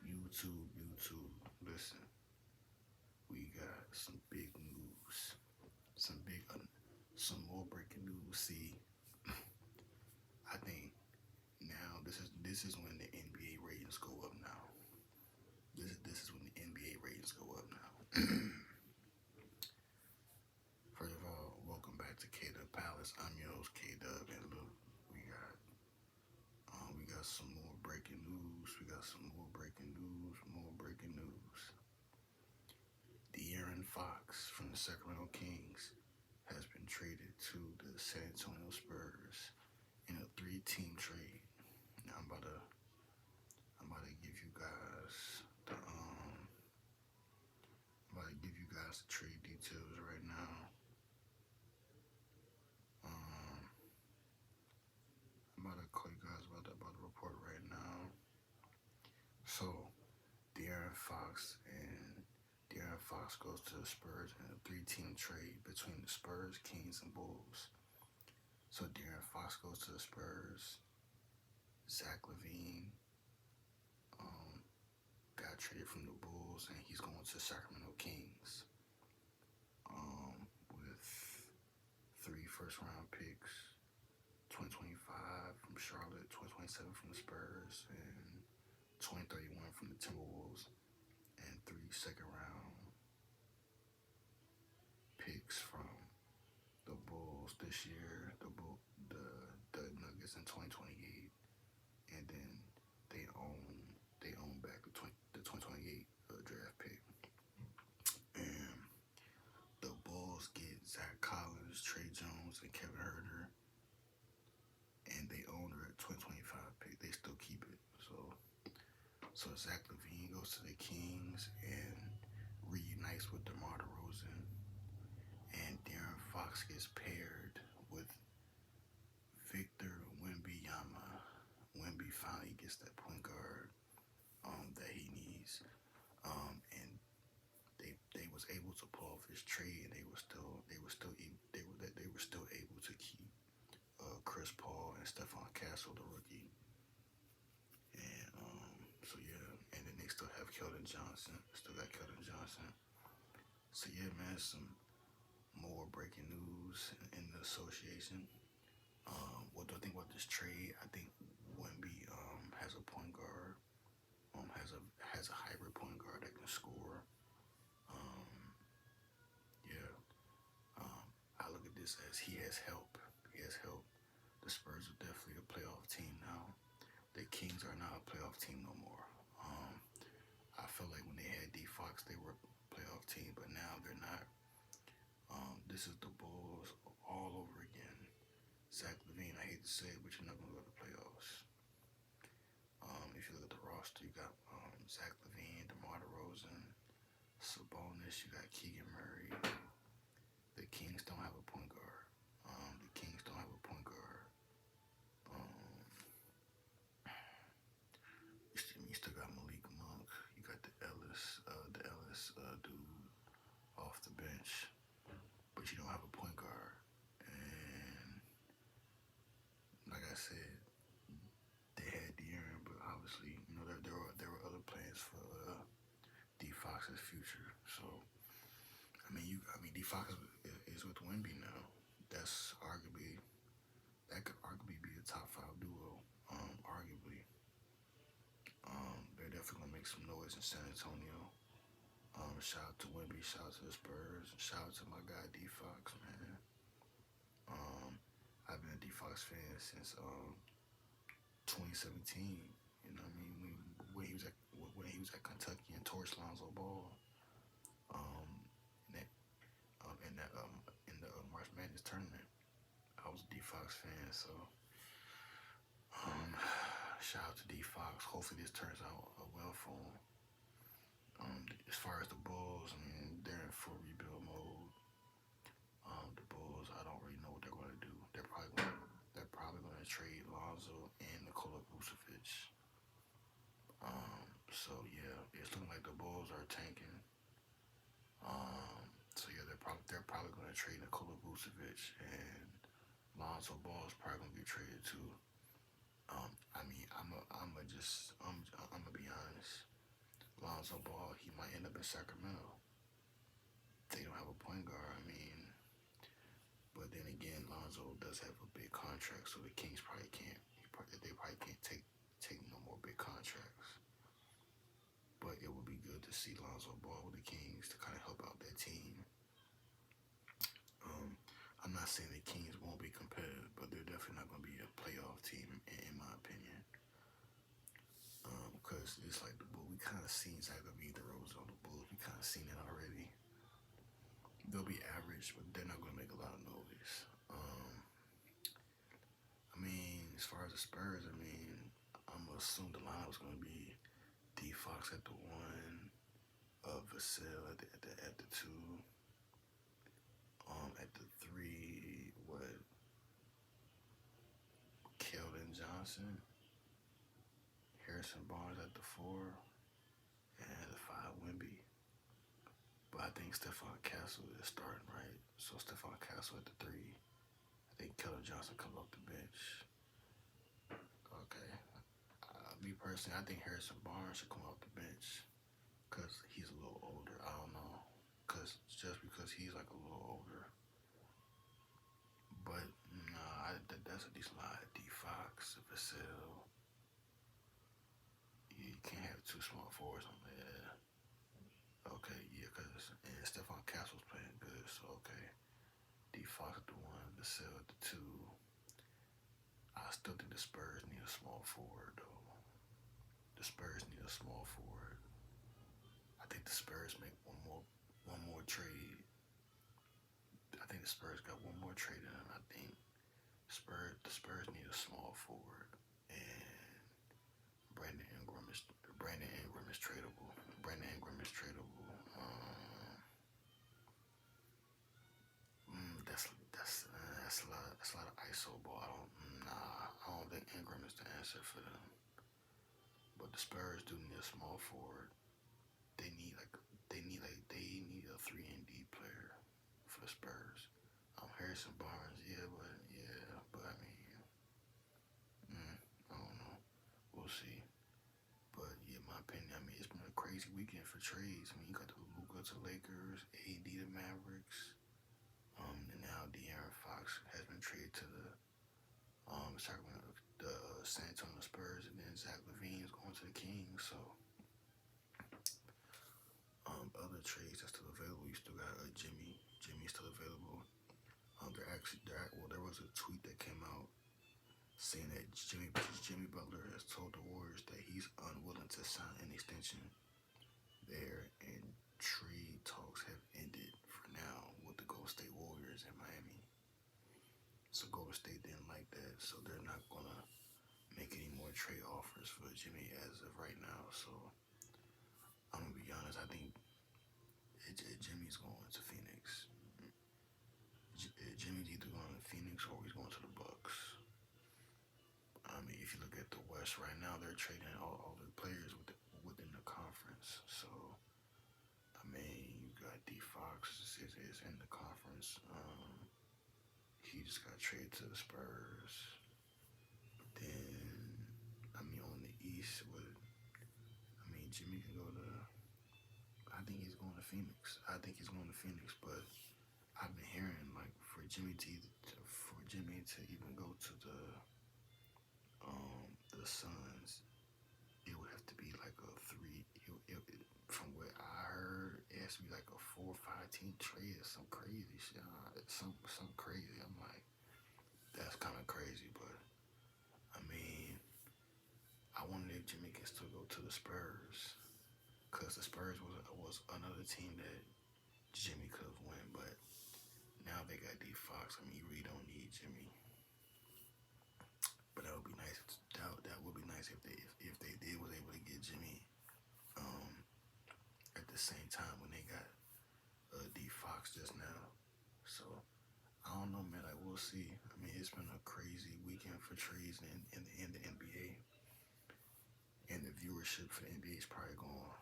YouTube. Listen, we got some big news, some more breaking news. See, I think now this is when the NBA ratings go up. Now, this is when the NBA ratings go up. Now, first of all, welcome back to K Dub Palace. I'm your host K Dub, and look, we got some more breaking news. We got some more breaking news. More breaking news. De'Aaron Fox from the Sacramento Kings has been traded to the San Antonio Spurs in a three-team trade. Now I'm about to give you guys the trade details right now. Um, I'm about to call you guys about the report right now. So De'Aaron Fox goes to the Spurs in a three-team trade between the Spurs, Kings, and Bulls. So De'Aaron Fox goes to the Spurs. Zach Lavine um, got traded from the Bulls, and he's going to Sacramento Kings with three first-round picks, 2025 from Charlotte, 2027 from the Spurs, and 2031 from the Timberwolves, and three second-round picks from the Bulls this year, the Nuggets in 2028, and then they own back the 2028 draft pick. And the Bulls get Zach Collins, Trey Jones, and Kevin Herter, and they own their 2025 pick. They still keep it. So Zach Lavine goes to the Kings and reunites with DeMar DeRozan, and De'Aaron Fox gets paired with Victor Wembanyama. Wemby finally gets that point guard that he needs, and they was able to pull off this trade, and they were still able to keep Chris Paul and Stephon Castle, the rookie, and so yeah, and then they still have Keldon Johnson. Still got Keldon Johnson. So yeah, man, some more breaking news in the association. What do I think about this trade? I think Wemby has a point guard, has a hybrid point guard that can score. Um, yeah, I look at this as he has help. He has help. The Spurs are definitely a playoff team now. The Kings are not a playoff team no more. I felt like when they had D Fox, they were a playoff team, but now they're not. This is the Bulls all over again. Zach Lavine, I hate to say it, but you're not going to go to the playoffs. If you look at the roster, you got Zach Lavine, DeMar DeRozan, Sabonis, you got Keegan Murray. The Kings don't have a point guard. You still got Malik Monk. You got the Ellis dude off the bench, but you don't have a point guard. And like I said, they had De'Aaron, but obviously, there were other plans for D Fox's future. So D Fox is with Wemby now. That could arguably be a top five duo. Arguably, they're definitely gonna make some noise in San Antonio. Shout out to Wemby, shout out to the Spurs, and shout out to my guy D Fox, man. I've been a D Fox fan since 2017. You know what I mean? When he was at Kentucky and torched Lonzo Ball. In that in the March Madness tournament, I was a D Fox fan. So shout out to D Fox. Hopefully this turns out well for him. As far as the Bulls, they're in full rebuild mode. The Bulls, I don't really know what they're going to do. They're probably going to trade Lonzo and Nikola Vucevic. So yeah, it's looking like the Bulls are tanking. So yeah, they're probably going to trade Nikola Vucevic, and Lonzo Ball is probably going to be traded too. Lonzo Ball, he might end up in Sacramento. They don't have a point guard. I mean, but then again, Lonzo does have a big contract, so the Kings probably can't. They probably can't take no more big contracts. But it would be good to see Lonzo Ball with the Kings to kind of help out that team. I'm not saying the Kings won't be competitive, but they're definitely not going to be a playoff team, in my opinion. Because it's like the Bulls, we kind of seen Zach Lavine, the Rose on the Bulls. We kind of seen it already. They'll be average, but they're not going to make a lot of noise. I mean, as far as the Spurs, I mean, I'm going to assume the lineup is going to be D Fox at the 1, Vassell at the 2, at the 3, Keldon Johnson, Harrison Barnes at the 4, and at the 5, Wemby. But I think Stephon Castle is starting, right? So Stephon Castle at the 3. I think Keldon Johnson comes off the bench. Okay. Me personally, I think Harrison Barnes should come off the bench because he's a little older. I don't know. Just because he's like a little older. But nah, that's a decent line. D Fox, Vassell. You can't have two small forwards on there. Okay, yeah, because Stephon Castle's playing good, so okay. D Fox at the 1, Vassell at the 2. I still think the Spurs need a small forward, though. The Spurs need a small forward. I think the Spurs make one more trade. I think the Spurs got one more trade in, and I think the Spurs need a small forward, and Brandon Ingram is tradable. Brandon Ingram is tradable. That's a lot of ISO ball. I don't think Ingram is the answer for them. But the Spurs do need a small forward. They need a 3-and-D player for the Spurs. Harrison Barnes, but I mean, I don't know. We'll see. But yeah, my opinion, I mean, it's been a crazy weekend for trades. I mean, you got the Luka to Lakers, AD to Mavericks, and now De'Aaron Fox has been traded to the San Antonio Spurs, and then Zach Lavine is going to the Kings. So, other trades that's still available, you still got Jimmy. Jimmy's still available. There was a tweet that came out saying that Jimmy Butler has told the Warriors that he's unwilling to sign an extension there, and trade talks have ended for now with the Golden State Warriors in Miami. So Golden State didn't like that, so they're not gonna make any more trade offers for Jimmy as of right now. So I'm gonna be honest, I think Jimmy's going to Phoenix. Jimmy's either going to Phoenix or he's going to the Bucks. I mean, if you look at the West right now, they're trading all the players within the conference. So, I mean, you got D Fox is in the conference. He just got traded to the Spurs. Then, I mean, on the East, Jimmy can go to. I think he's going to Phoenix. But I've been hearing like for Jimmy to even go to the Suns, it would have to be like a 3. From what I heard, it has to be like a 4 or 5 team trade or some crazy shit. Some crazy. I'm like, that's kind of crazy, but I mean, I wonder if Jimmy can still go to the Spurs, because the Spurs was another team that Jimmy could have won, but now they got D Fox. I mean, you really don't need Jimmy. But that would be nice. That would be nice if they was able to get Jimmy at the same time when they got D Fox just now. So I don't know, man. Like, we'll see. I mean, it's been a crazy weekend for trades in the NBA, and the viewership for the NBA is probably going to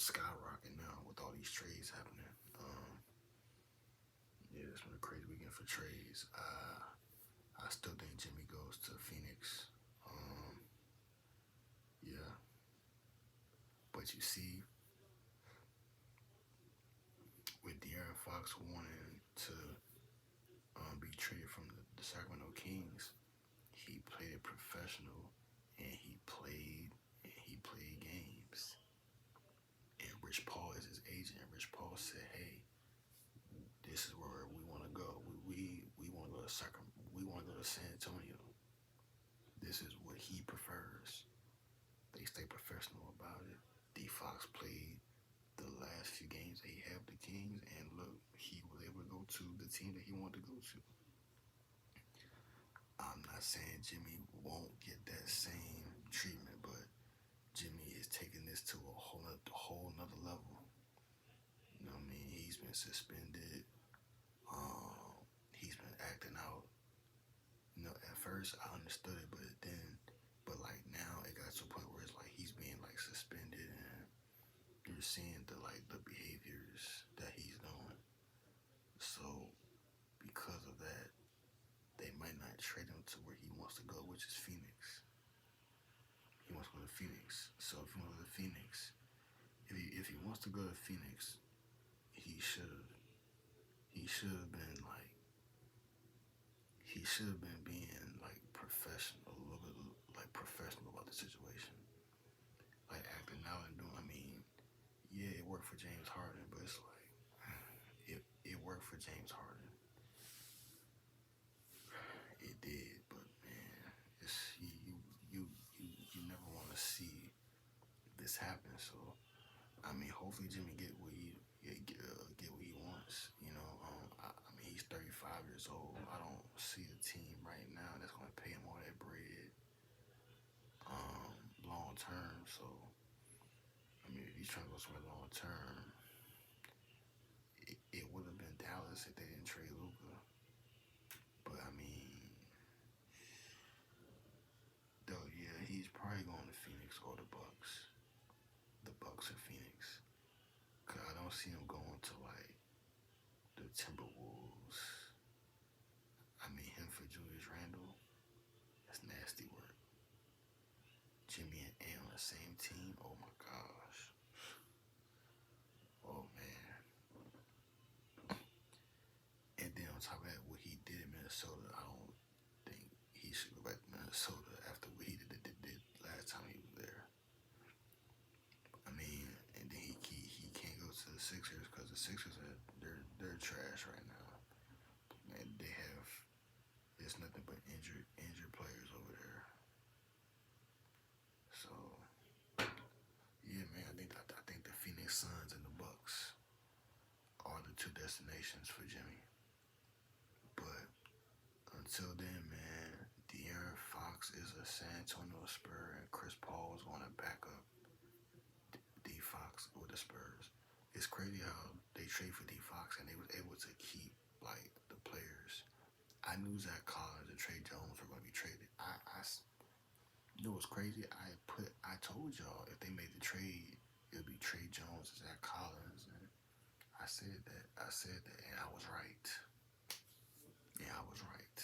skyrocket now with all these trades happening. Yeah, it's been a crazy weekend for trades. I still think Jimmy goes to Phoenix. Yeah. But you see, Fox wanting to be traded from the Sacramento Kings, he played it professional, and he played games. And Rich Paul is his agent. And Rich Paul said, "Hey, this is where we want to go. We want to go to Sacramento. We want to go to San Antonio. This is what he prefers." They stay professional about it. D Fox played the last few games that he had with the Kings, and look, he was able to go to the team that he wanted to go to. I'm not saying Jimmy won't get that same treatment, but Jimmy is taking this to a whole nother level. You know what I mean? He's been suspended. He's been acting out. You know, at first I understood it, but like now it got to a point where it's like he's being like suspended, and you're seeing the behaviors that he's doing. So because of that, they might not trade him to where he wants to go, which is Phoenix. He wants to go to Phoenix. So if he wants to go to Phoenix, if he wants to go to Phoenix, he should have been being like professional, a little bit like professional about the situation, like acting out and doing. I mean, yeah, it worked for James Harden, but it's like it worked for James Harden. It did, but man, it's you never want to see this happen. So I mean, hopefully Jimmy get what he wants. You know, I mean he's 35 years old. I don't see a team right now that's going to pay him all that bread long term. So I mean, if he's trying to go somewhere long term, it would have been Dallas if they didn't trade Luka. But I mean, though, yeah, he's probably going to Phoenix or the Bucks. The Bucks or Phoenix. Cause I don't see him going to like the Timberwolves. I mean, him for Julius Randle, that's nasty work. Jimmy and A on the same team, oh my gosh. Oh man. And then on top of that, what he did in Minnesota, I don't think he should go back to Minnesota after what he did last time he was there. I mean, and then he can't go to the Sixers because the Sixers they're trash right now. And they have it's nothing but injured players over there. So yeah, man, I think the Phoenix Suns and the Bucks are the two destinations for Jimmy. But until then, man, De'Aaron Fox is a San Antonio Spur, and Chris Paul is going to back up D Fox with the Spurs. It's crazy how they trade for D Fox and they was able to keep like the players. I knew Zach Collins and Trey Jones were going to be traded. You know what's crazy? I told y'all if they made the trade, it would be Trey Jones and Zach Collins, and I said that, and I was right. Yeah, I was right.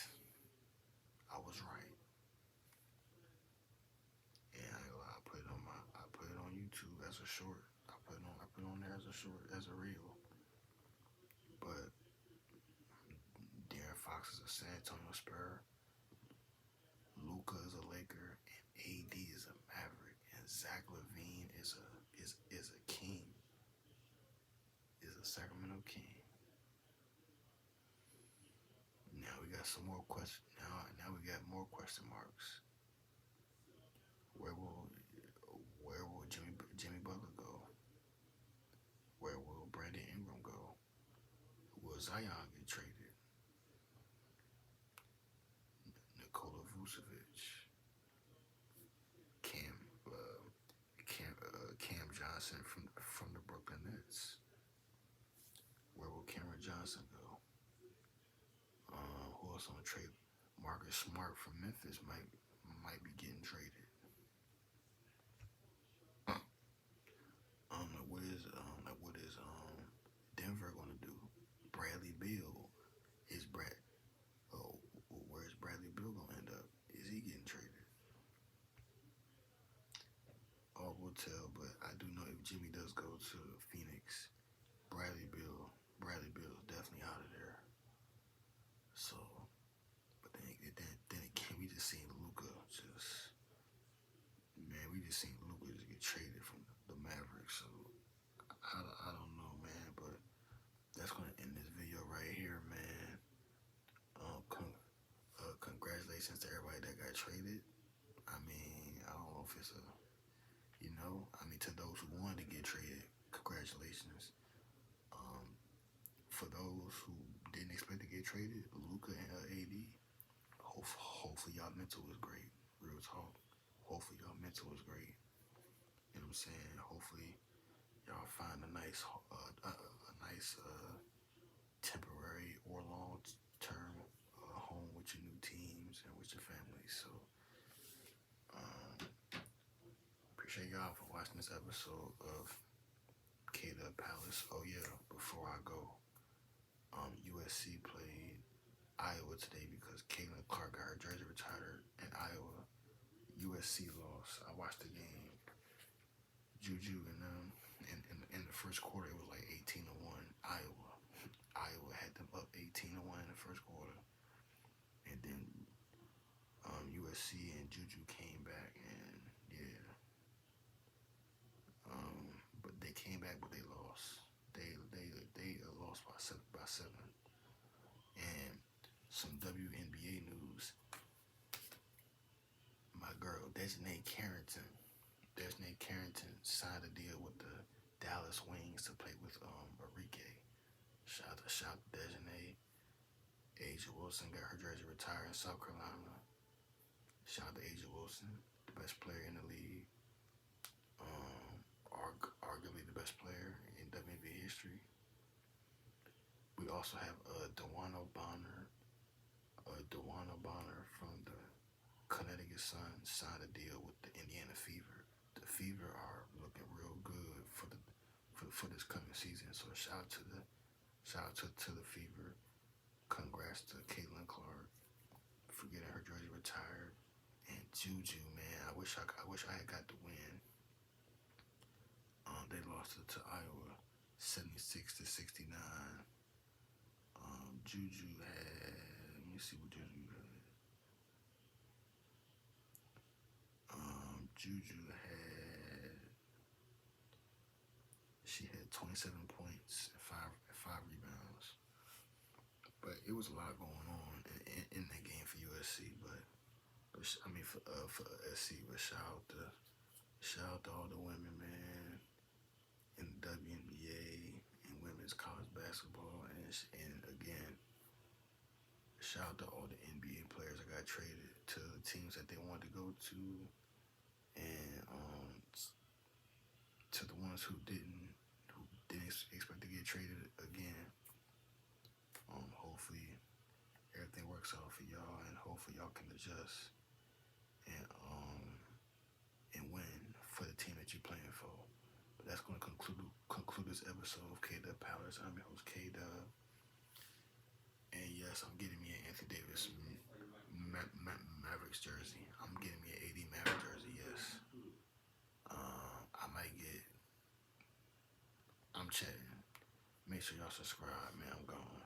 And I put it on YouTube as a short. I put it on there as a short, as a reel. But De'Aaron Fox is a San Antonio Spur. Luka is a Laker, and AD is a Maverick, and Zach Lavine is a King. Is a Sacramento King. Now we got some more questions. Now we got more question marks. Where will Jimmy Butler go? Where will Brandon Ingram go? Will Zion get traded? Nikola Vucevic, Cam Johnson from the Brooklyn Nets. Where will Cameron Johnson go? Who else on the trade? Marcus Smart from Memphis might be getting traded. What is Denver gonna do? Bradley Beal is where's Bradley Beal gonna end up? Is he getting traded? All will tell, but I do know if Jimmy does go to Phoenix, Bradley Beal Bradley Beal's definitely out of there. So, but then again, we just seen Luka just, man, we just seen Luka just get traded from the Mavericks. So I don't know, man, but that's gonna end this video right here, man. Um, con- Congratulations to everybody that got traded. I mean, I don't know if it's a, I mean, to those who wanted to get traded, congratulations. Um, for those who didn't expect to get traded, Luka and AD, hopefully y'all mental was great. Real talk. Hopefully y'all mental was great. You know what I'm saying? Hopefully y'all find a nice, temporary or long term home with your new teams and with your families. So, um, appreciate y'all for watching this episode of K-Dub Palace. Oh yeah, before I go, USC played Iowa today because Caitlin Clark got her jersey retired in Iowa. USC lost. I watched the game. Juju and them in the first quarter it was like 18-1 Iowa. Iowa had them up 18-1 in the first quarter, and then USC and Juju came back and yeah, but they came back but they lost. They lost by seven. And some WNBA news. My girl Desiree Carrington signed a deal with the Dallas Wings to play with Enrique. Shout out to Desiree. Asia Wilson got her jersey retired in South Carolina. Shout out to Asia Wilson, the best player in the league. Arguably the best player in WNBA history. We also have Dewana Bonner. Dewana Bonner from the Connecticut Sun signed a deal with the Indiana Fever. The Fever are looking real good for this coming season. So shout out to the Fever. Congrats to Caitlin Clark for getting her jersey retired. And Juju, man, I wish I had got the win. They lost it to Iowa, 76-69. Juju had. Let me see what Juju had. Juju had. She had 27 points and five rebounds. But it was a lot going on in that game for USC. But I mean for SC. But shout out to all the women, man, in the WNBA and women's college basketball, and again, shout out to all the NBA players that got traded to the teams that they wanted to go to, and to the ones who didn't expect to get traded again. Hopefully everything works out for y'all, and hopefully y'all can adjust and win for the team that you're playing for. But that's going to conclude this episode of K-Dub Palace. I'm your host K-Dub, and yes, I'm getting me an Anthony Davis Mavericks jersey. I'm getting me an AD Mavericks jersey. Yes, I might get. I'm chatting. Make sure y'all subscribe, man. I'm gone.